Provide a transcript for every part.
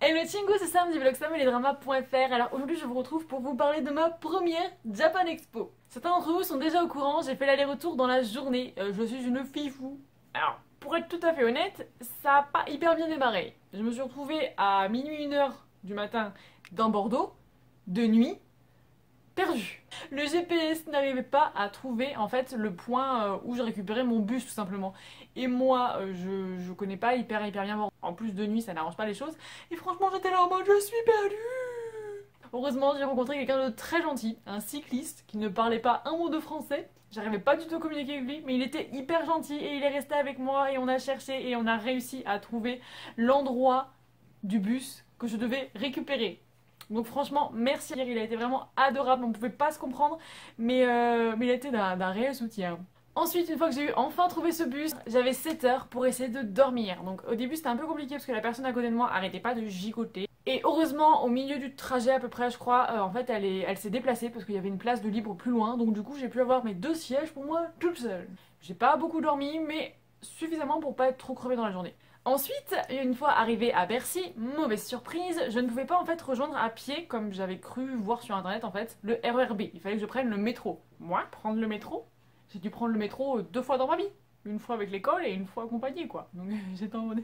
Hello Chingu, c'est Sam du blog sameldrama.fr. Alors aujourd'hui je vous retrouve pour vous parler de ma première Japan Expo. Certains d'entre vous sont déjà au courant, j'ai fait l'aller-retour dans la journée, je suis une fifou. Alors pour être tout à fait honnête, ça a pas hyper bien démarré. Je me suis retrouvée à minuit 1h du matin dans Bordeaux, de nuit, perdu. Le GPS n'arrivait pas à trouver en fait le point où je récupérais mon bus tout simplement. Et moi, je connais pas hyper bien Bordeaux. En plus de nuit, ça n'arrange pas les choses. Et franchement, j'étais là en mode je suis perdue. Heureusement, j'ai rencontré quelqu'un de très gentil, un cycliste qui ne parlait pas un mot de français. J'arrivais pas du tout à communiquer avec lui, mais il était hyper gentil et il est resté avec moi et on a cherché et on a réussi à trouver l'endroit du bus que je devais récupérer. Donc franchement, merci, il a été vraiment adorable, on pouvait pas se comprendre, mais il a été d'un réel soutien. Ensuite, une fois que j'ai eu enfin trouvé ce bus, j'avais 7 heures pour essayer de dormir. Donc au début c'était un peu compliqué parce que la personne à côté de moi arrêtait pas de gigoter. Et heureusement, au milieu du trajet à peu près, je crois, en fait elle s'est déplacée parce qu'il y avait une place de libre plus loin. Donc du coup j'ai pu avoir mes 2 sièges pour moi toute seule. J'ai pas beaucoup dormi, mais suffisamment pour pas être trop crevée dans la journée. Ensuite, une fois arrivée à Bercy, mauvaise surprise, je ne pouvais pas en fait rejoindre à pied, comme j'avais cru voir sur internet en fait, le RER B. Il fallait que je prenne le métro. Moi, prendre le métro, j'ai dû prendre le métro 2 fois dans ma vie. Une fois avec l'école et une fois accompagnée quoi. Donc j'étais en mode...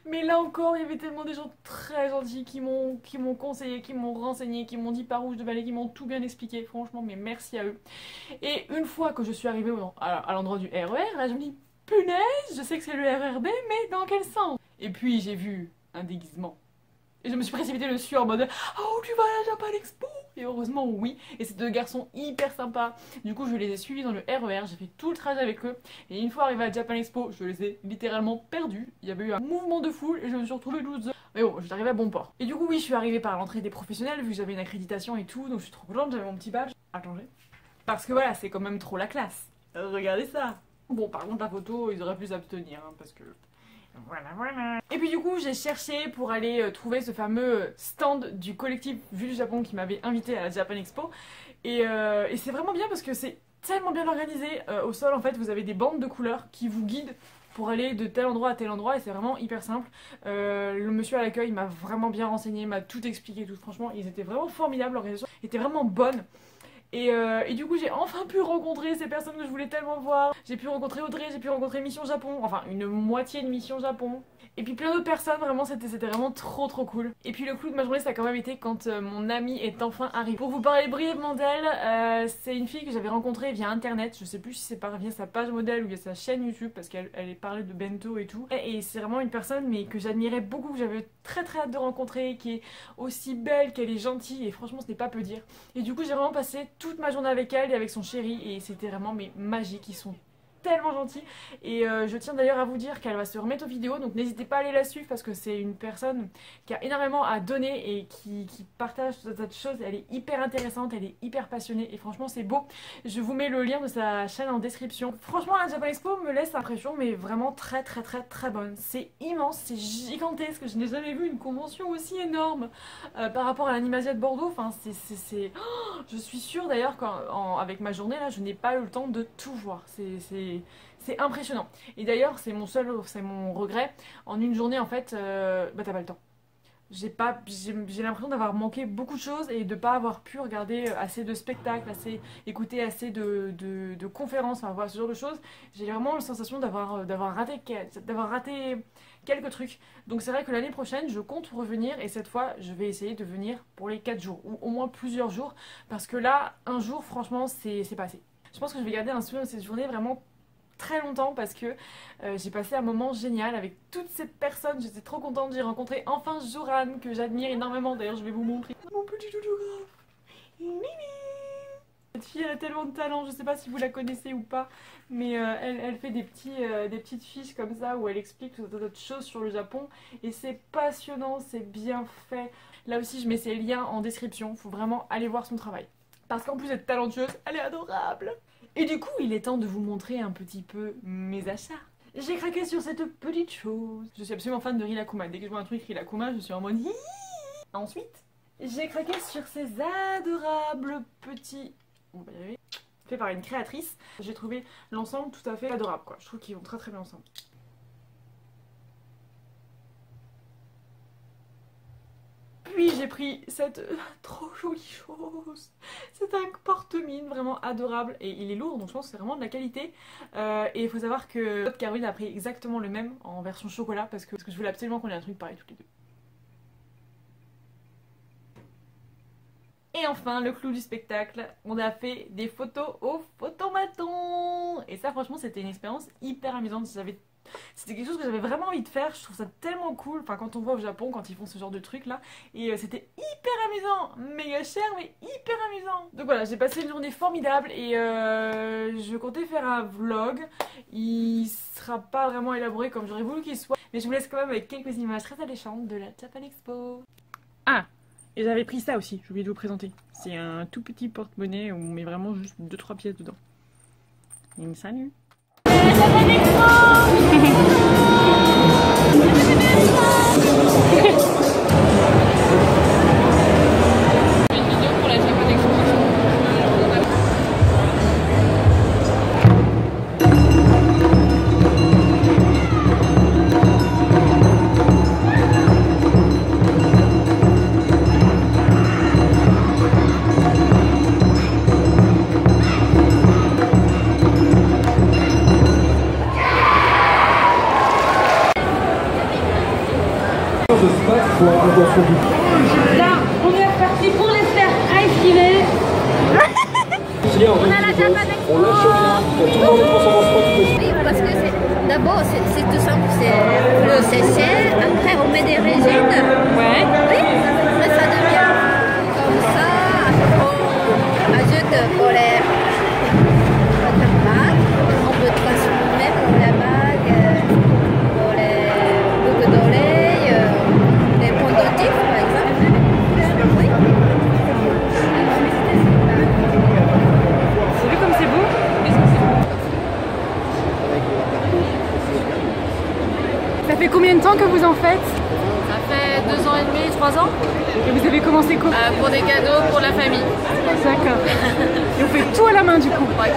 Mais là encore, il y avait tellement des gens très gentils qui m'ont conseillé, qui m'ont renseigné, qui m'ont dit par où je devais aller, qui m'ont tout bien expliqué. Franchement, mais merci à eux. Et une fois que je suis arrivée à l'endroit du RER, là je me dis, punaise, je sais que c'est le RER B, mais dans quel sens? Et puis j'ai vu un déguisement. Et je me suis précipitée dessus en mode, oh tu vas à la Japan Expo? Et heureusement oui, et ces deux garçons hyper sympas. Du coup je les ai suivis dans le RER, j'ai fait tout le trajet avec eux. Et une fois arrivé à Japan Expo, je les ai littéralement perdus. Il y avait eu un mouvement de foule et je me suis retrouvée loose. Mais bon, j'étais arrivée à bon port. Et du coup oui, je suis arrivée par l'entrée des professionnels vu que j'avais une accréditation et tout. Donc je suis trop contente, j'avais mon petit badge. Attendez. Parce que voilà, c'est quand même trop la classe. Regardez ça. Bon par contre la photo, ils auraient pu s'abstenir hein, parce que... Voilà. Et puis du coup j'ai cherché pour aller trouver ce fameux stand du collectif Vue du Japon qui m'avait invité à la Japan Expo. Et c'est vraiment bien parce que c'est tellement bien organisé. Au sol en fait vous avez des bandes de couleurs qui vous guident pour aller de tel endroit à tel endroit et c'est vraiment hyper simple. Le monsieur à l'accueil m'a vraiment bien renseigné, m'a tout expliqué, tout. Franchement ils étaient vraiment formidables, l'organisation était vraiment bonne. Et du coup j'ai enfin pu rencontrer ces personnes que je voulais tellement voir. J'ai pu rencontrer Audrey, j'ai pu rencontrer Mission Japon, enfin une moitié de Mission Japon. Et puis plein d'autres personnes, vraiment c'était vraiment trop cool. Et puis le clou de ma journée ça a quand même été quand mon amie est enfin arrivée. Pour vous parler brièvement d'elle, c'est une fille que j'avais rencontrée via internet. Je sais plus si c'est via sa page modèle ou via sa chaîne YouTube parce qu'elle parlait de bento et tout. Et c'est vraiment une personne mais que j'admirais beaucoup, que j'avais très hâte de rencontrer, qui est aussi belle, qu'elle est gentille et franchement ce n'est pas peu dire. Et du coup j'ai vraiment passé toute ma journée avec elle et avec son chéri et c'était vraiment mais magique, ils sont tellement gentils. Et je tiens d'ailleurs à vous dire qu'elle va se remettre aux vidéos, donc n'hésitez pas à aller la suivre parce que c'est une personne qui a énormément à donner et qui partage tout un tas de choses. Elle est hyper intéressante, elle est hyper passionnée et franchement c'est beau. Je vous mets le lien de sa chaîne en description. Franchement la Japan Expo me laisse l'impression mais vraiment très bonne. C'est immense, c'est gigantesque, je n'ai jamais vu une convention aussi énorme par rapport à l'Animasia de Bordeaux. Enfin c'est... Oh, je suis sûre d'ailleurs qu'avec ma journée là je n'ai pas eu le temps de tout voir. C'est impressionnant. Et d'ailleurs, c'est mon regret. En une journée, en fait, bah t'as pas le temps. J'ai l'impression d'avoir manqué beaucoup de choses et de pas avoir pu regarder assez de spectacles, écouter assez de conférences, enfin voilà, ce genre de choses. J'ai vraiment la sensation d'avoir raté quelques trucs. Donc c'est vrai que l'année prochaine, je compte revenir et cette fois, je vais essayer de venir pour les 4 jours ou au moins plusieurs jours parce que là, un jour, franchement, c'est pas assez. Je pense que je vais garder un souvenir de cette journée vraiment très longtemps parce que j'ai passé un moment génial avec toutes ces personnes. J'étais trop contente, j'ai rencontré enfin Joran que j'admire énormément. D'ailleurs je vais vous montrer mon petit photographe. Cette fille elle a tellement de talent, je sais pas si vous la connaissez ou pas, mais elle fait des petites fiches comme ça où elle explique tout un tas de choses sur le Japon et c'est passionnant, c'est bien fait. Là aussi je mets ses liens en description, faut vraiment aller voir son travail. Parce qu'en plus d'être talentueuse, elle est adorable. Et du coup, il est temps de vous montrer un petit peu mes achats. J'ai craqué sur cette petite chose. Je suis absolument fan de Rilakkuma. Dès que je vois un truc Rilakkuma, je suis en mode... Ensuite, j'ai craqué sur ces adorables petits... On va y arriver. Fait par une créatrice. J'ai trouvé l'ensemble tout à fait adorable, quoi. Je trouve qu'ils vont très bien ensemble. puis j'ai pris cette trop jolie chose. C'est un porte-mine vraiment adorable et il est lourd donc je pense que c'est vraiment de la qualité. Et il faut savoir que Caroline a pris exactement le même en version chocolat parce que je voulais absolument qu'on ait un truc pareil toutes les deux. Et enfin, le clou du spectacle, on a fait des photos au photomaton. Et ça, franchement, c'était une expérience hyper amusante. C'était quelque chose que j'avais vraiment envie de faire. Je trouve ça tellement cool. Enfin, quand on voit au Japon, quand ils font ce genre de truc là. Et c'était hyper amusant. Méga cher, mais hyper amusant. Donc voilà, j'ai passé une journée formidable. Et je comptais faire un vlog. Il sera pas vraiment élaboré comme j'aurais voulu qu'il soit. Mais je vous laisse quand même avec quelques images très alléchantes de la Japan Expo. Ah! Et j'avais pris ça aussi, j'ai oublié de vous présenter. C'est un tout petit porte-monnaie où on met vraiment juste 2-3 pièces dedans. Et salut. Une vidéo pour la Japan Expo. La première partie pour les faire esquiver. On a la Japan Expo. Oui, parce que d'abord c'est tout simple, c'est le CC, après on met des résines. Ouais. Oui, après ça devient comme ça, on ajoute pour les bagues, on peut transformer pour la bague, pour les boucles d'oreilles, les pendentifs par exemple. Oui. Vous avez vu comme c'est beau? Ça fait combien de temps que vous en faites? Ça fait 2 ans et demi, 3 ans. Et vous avez commencé quand? Pour des cadeaux pour la famille. D'accord. Et on fait tout à la main du coup? Ouais.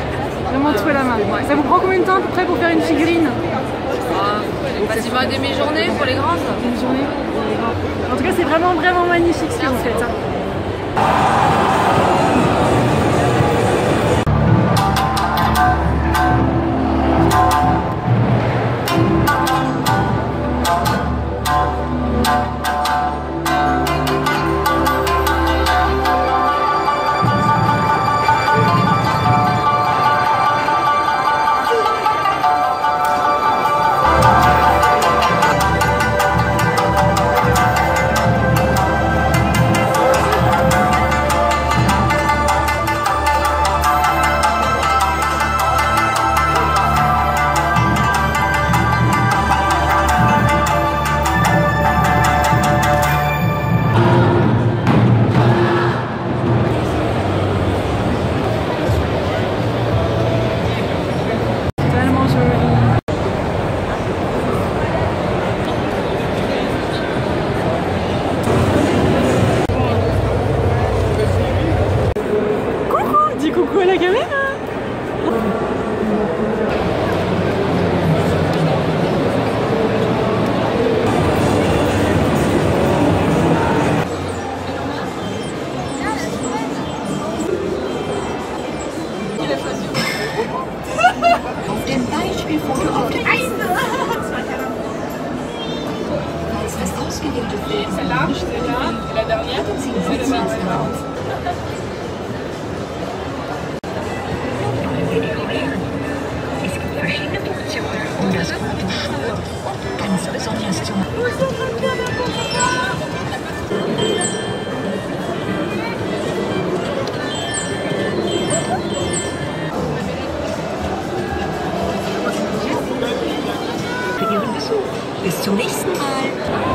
Vraiment tout à la main. Ouais. Ça vous prend combien de temps à peu près pour faire une figurine? Facilement une demi-journée pour les grandes. Une journée. En tout cas, c'est vraiment magnifique ce que vous faites. Coucou à la caméra. Auf dem Beispielfoto auf der Eise. Als das ausgewählte Bild Celle-là, et la dernière, c'est le même. Es gibt verschiedene Funktionen, um das Foto schön und ganz besonders zu machen. Für Ihren Besuch. Bis zum nächsten Mal.